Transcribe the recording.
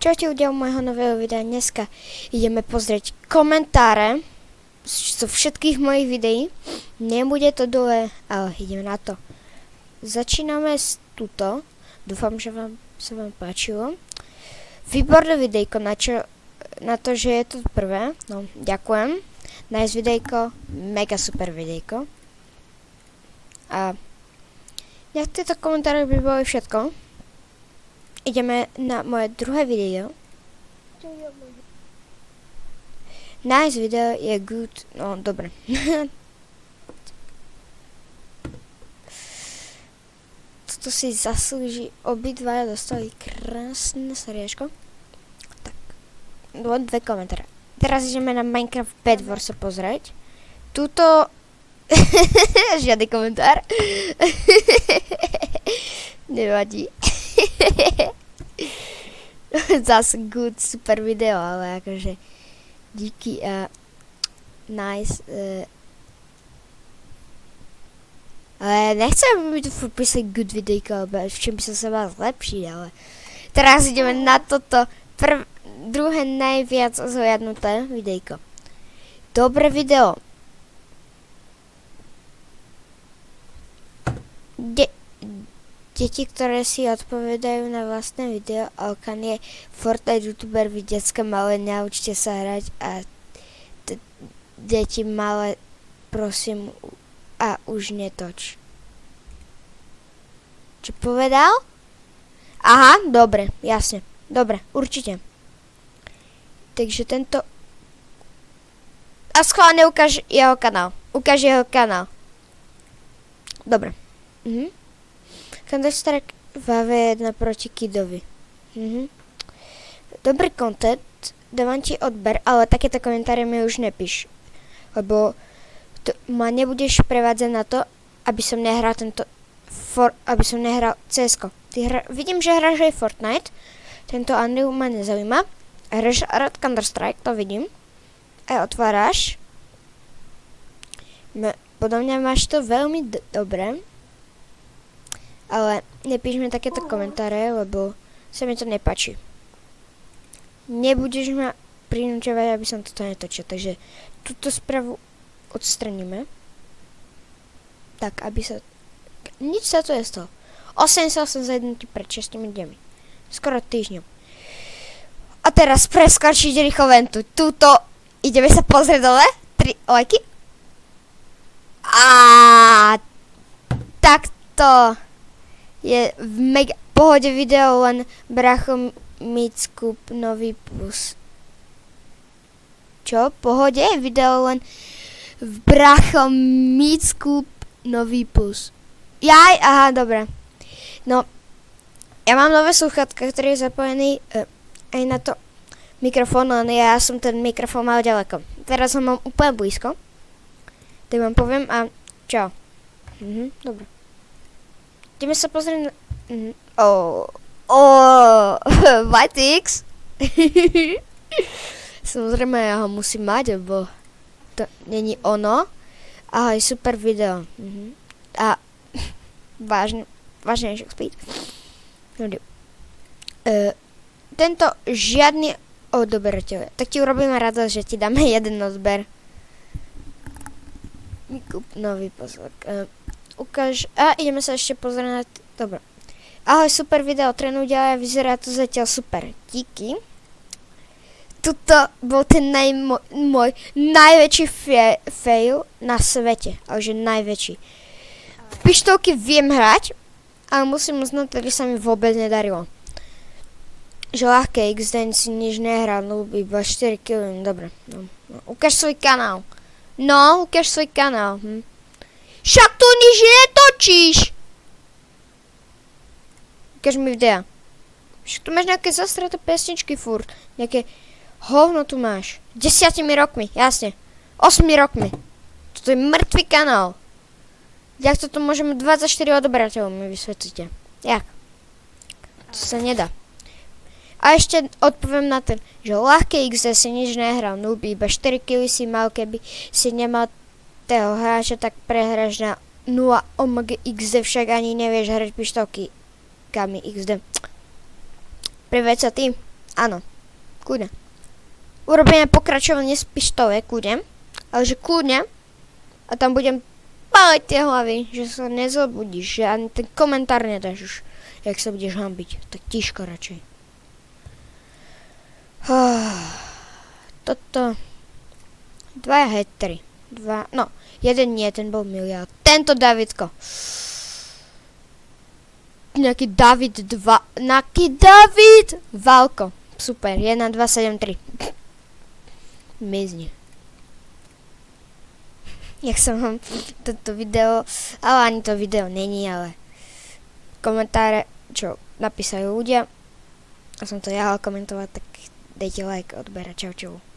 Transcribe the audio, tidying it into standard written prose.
Čaute u môjho nového videa. Dneska ideme pozrieť komentáre zo všetkých mojich videí. Nebude to dole, ale ideme na to. Začíname s tuto. Dúfam, že sa vám páčilo. Výborné videjko, na to, že je to prvé. No, ďakujem. Nice videjko, mega super videjko. A tieto komentáre by boli všetko. Ideme na moje druhé video. Nice video je good. No, dobre. Toto si zaslúži. Obidvaja dostali krásne srdiečko. Tak. Dve komentáre. Teraz ideme na Minecraft Bed Wars sa pozrieť. Tuto... Žiadny komentár. Nevadí. Zas good, super video, ale akože díky a nice. Ale nechcem, aby mi tu furt písali good videjko, alebo v čom by som sa mal zlepšiť, ale teraz ideme na toto druhé najviac zhliadnuté videjko. Dobré video. Deti, ktoré si odpovedajú na vlastné video, Alkan je Fortnite youtuber, vy decka malé, naučte sa hrať a deti malé, prosím, a už netoč. Čo povedal? Aha, dobre, jasne. Dobre, určite. Takže tento... A schválne ukáž jeho kanál. Ukáž jeho kanál. Dobre. Counter-Strike VV1 proti Kidovi. Dobrý content, dávam ti odber, ale takéto komentáre mi už nepíš. Lebo ma nebudeš prevádzať na to, aby som nehral aby som nehral CS:ko. Vidím, že hráš aj Fortnite. Tento Andrew ma nezaujíma. Hráš rád Counter-Strike, to vidím. Aj otváraš. Podľa mňa máš to veľmi dobre. Ale nepíš mi takéto komentáre, lebo sa mi to nepáči. Nebudeš ma prinúčovať, aby som toto netočil. Takže túto správu odstraníme. Tak, aby sa... Nič sa to nestalo. 88 zajednutí pred 6 dňami. Skoro týždňom. A teraz preskočiť rýchlo ventu. Tuto ideme sa pozrieť dole. 3 lajky. A takto je v mega pohode video, len Bracho Mickup nový plus. Čo? Pohode? Video len v Bracho Mickup nový plus. Jaj, aha, dobre. No, ja mám nové slúchatka, ktorý je zapojený aj na to mikrofón, len ja som ten mikrofón mal ďaleko. Teraz ho mám úplne blízko. Tak vám poviem a čau. Dobre. Ideme sa pozrieť na... Vitix. Samozrejme, ja ho musím mať, lebo to není ono. Ahoj, super video. A vážne speed. Tento žiadny odoberateľ. Tak ti urobíme radosť, že ti dáme jeden odber. Mikup, nový poslok. Ukáž... A ideme sa ešte pozrieť na... Dobre. Ahoj, super video, trénuj ďalej, vyzerá to zatiaľ super. Díky. Tuto bol ten môj najväčší fail na svete. Ale že najväčší. V pištolky viem hrať, ale musím uznať, že sa mi vôbec nedarilo. Že ľahké XD si nič nehral, no iba 4 kg, dobre. No. Ukáž svoj kanál. No, ukáž svoj kanál. Však tu nič netočíš! Ukáž mi videa. Však tu máš nejaké zastraté pesničky furt. Nejaké hovno tu máš. 10 rokmi, jasne. 8 rokmi. Toto je mŕtvý kanál. Jak toto môžeme 24 odoberateľov mi vysvetlíte? Jak? To sa nedá. A ešte odpoviem na ten, že ľahké XD si nič nehral, noob, iba 4 kg si mal, keby si nemal toho hráča, tak prehráš na 0 OMG XD, však ani nevieš hrať pištolky kami XD. Priveď sa ty. Áno, kľudne. Urobíme pokračovanie z pištole, kľudne. Ale že kľudne. A tam budem páliť tie hlavy, že sa nezobudíš, že ani ten komentár nedáš už, jak sa budeš hanbiť. Tak tiško radšej. Toto. 2 hetry. 2, no, jeden nie, ten bol miliard. Tento Davidko. Nejaký David 2. Nejaký David! Valko. Super, 1, 2, 7, 3. Mizni. Jak som vám toto video, ale ani to video není, ale komentáre, čo napísajú ľudia a som to ja komentovať, tak dejte like, odber a čau čau.